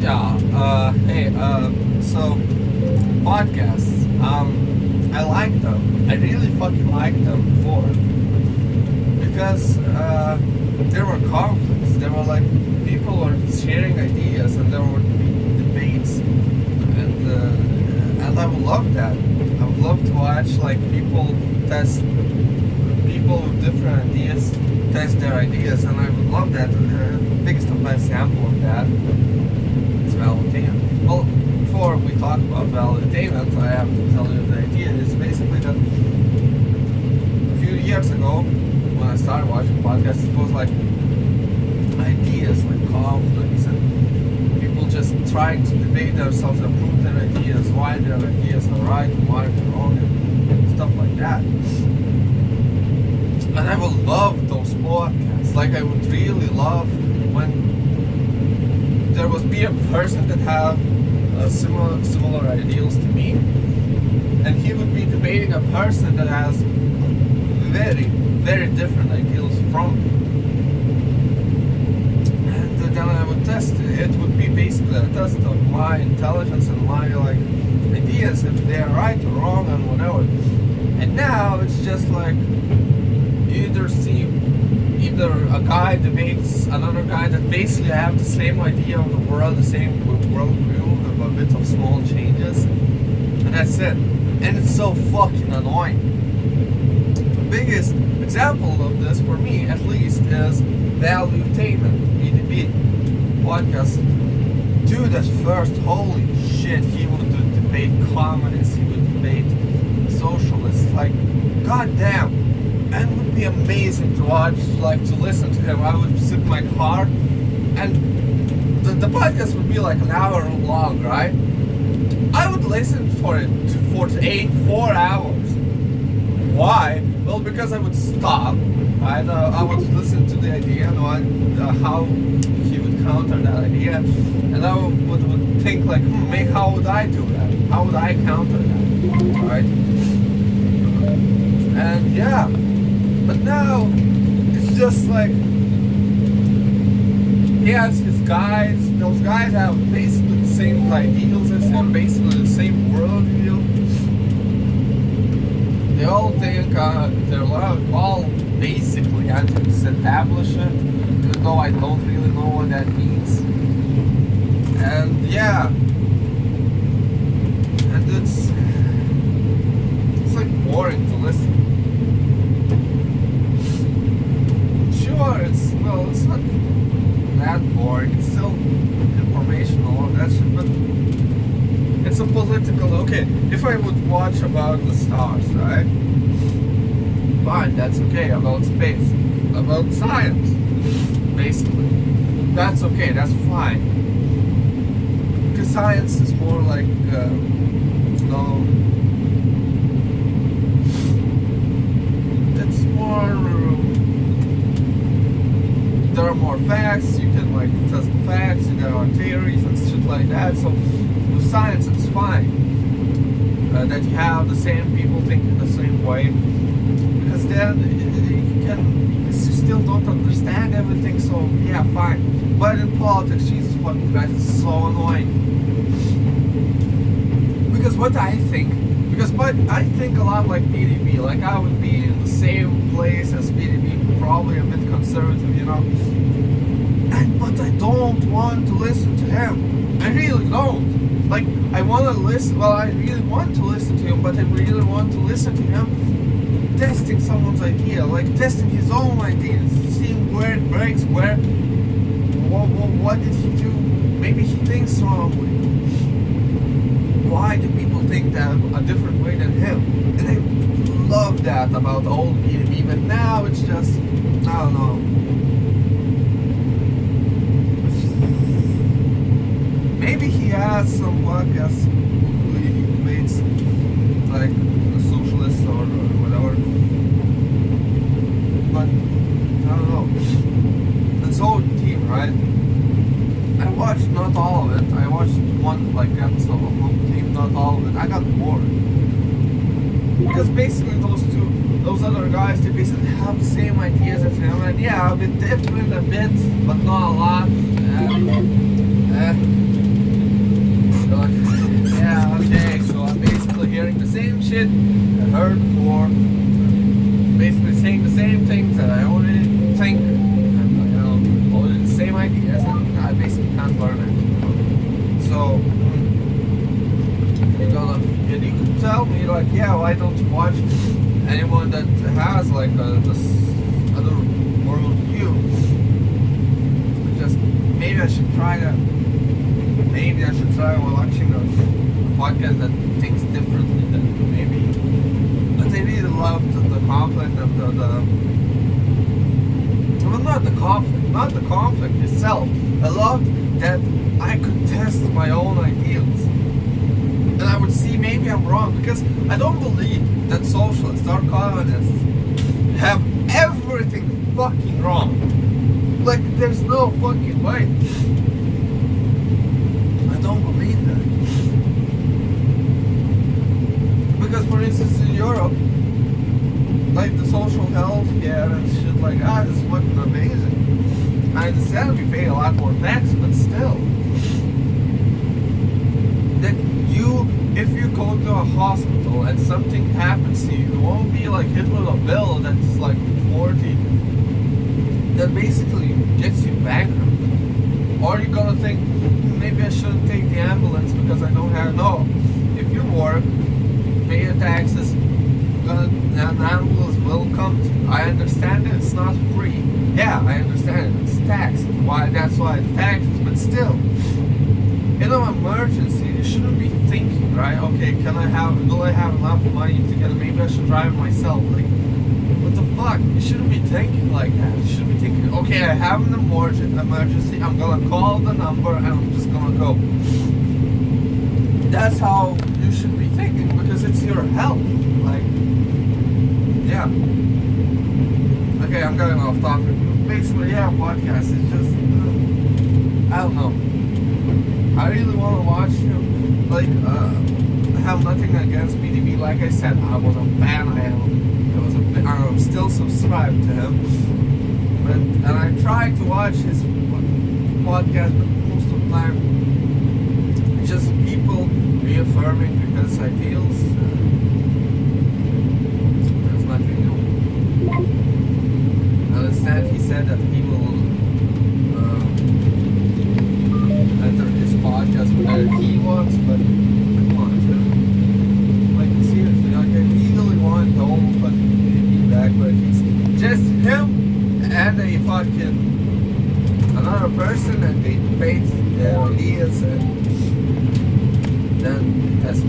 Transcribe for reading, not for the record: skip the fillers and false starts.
Yeah. So podcasts. I like them. I really fucking liked them before because there were conflicts. There were like people were sharing ideas, and there were debates, and I would love that. I would love to watch like people with different ideas test their ideas, and I would love that. The biggest and best example of that is Valentainment. Well, before we talk about Valentainment, I have to tell you the idea is basically that a few years ago, when I started watching podcasts, it was like ideas, like conflicts, and people just trying to debate themselves and prove their ideas, why their ideas are right and why they're wrong, and stuff like that. And I would love those podcasts. Like, I would really love when there would be a person that have similar ideals to me, and he would be debating a person that has very, very different ideals from me. And then I would test it. It would be basically a test of my intelligence and my like ideas, if they are right or wrong and whatever. And now it's just like you either a guy debates another guy that basically have the same idea of the world, the same world view, with a bit of small changes, and that's it. And it's so fucking annoying. The biggest example of this, for me at least, is Valuetainment, VDB podcast. Dude, at first, holy shit, he would debate communists, he would debate socialists, like, goddamn. And it would be amazing to watch, like, to listen to him. I would sit in my car, and the podcast would be like an hour long, right? I would listen for it for 4 hours. Why? Well, because I would stop, right? I would listen to the idea and how he would counter that idea, and I would think like, how would I do that? How would I counter that, right? And yeah. But now, it's just like, he has his guys, those guys have basically the same ideals as him, basically the same worldview. They all think they're all basically anti-establishment, even though I don't really know what that means. And yeah, and it's like boring to listen. Sure, it's not that boring. It's still informational and that shit, but it's a political. Okay, if I would watch about the stars, right? Fine, that's okay. About space, about science, basically, that's okay. That's fine. Because science is more like, it's more. There are more facts, you can like test the facts, there are theories and shit like that. So with science it's fine that you have the same people thinking the same way, because then you still don't understand everything, so yeah, fine. But in politics, Jesus fucking Christ, it's so annoying. Because I think a lot like PDB, like I would be in the same place as PDB, probably a bit conservative, you know. But I don't want to listen to him. I really don't. Like, I want to listen, well, I really want to listen to him, but I really want to listen to him testing someone's idea, like testing his own ideas, seeing where it breaks, what did he do? Maybe he thinks wrongly. Why do people think that a different way than him? And I love that about old PDB, but now it's just, I don't know. Maybe he has some podcasts he debates like a socialist or whatever. But I don't know. This whole team, right? I watched not all of it. I watched one like episode of the whole team, not all of it. I got bored. Because basically those other guys, they basically have the same ideas as him, and yeah, a bit different, a bit, but not a lot. shit I heard before, basically saying the same things that I already think, and already the same ideas, and I basically can't learn it. So and you could tell me like, yeah, why don't you watch anyone that has like this other world view? Just maybe I should try that. Maybe I should try watching a podcast that thinks differently than maybe. But I really loved the conflict of well, not the conflict itself. I loved that I could test my own ideals. And I would see maybe I'm wrong, because I don't believe that socialists or communists have everything fucking wrong. Like, there's no fucking way. I don't believe that. Because, for instance, in Europe, like the social health care and shit like that is fucking amazing. I understand we pay a lot more tax, but still. That if you go to a hospital and something happens to you, you won't be like hit with a bill that's like 40, that basically gets you bankrupt. Or you're gonna think, maybe I shouldn't take the ambulance because I don't have, no. If you work, pay your taxes, an ambulance will come to you. I understand it, it's not free. Yeah, I understand it, it's taxed. That's why it's taxes, but still. In an emergency, you shouldn't be thinking, right? Okay, do I have enough money to get it? Maybe I should drive it myself. Like, what the fuck? You shouldn't be thinking like that. You should be thinking, okay, I have an emergency, I'm gonna call the number and I'm just gonna go. That's how you should be thinking, because it's your health. Like, yeah. Okay, I'm going off topic. Basically, yeah, podcast is just, I don't know. I really want to watch him. Like, I have nothing against PDB. Like I said, I was a fan. I'm still subscribed to him. And I tried to watch his podcast, but most of the time, it's just people reaffirming his ideals. There's nothing new. And instead, he said that he will enter his podcast whenever he wants, but come on, dude. Like, seriously, like, I really want the whole fucking PDB back, but it's just him and a fucking another person, and they debate their ideas, and then that's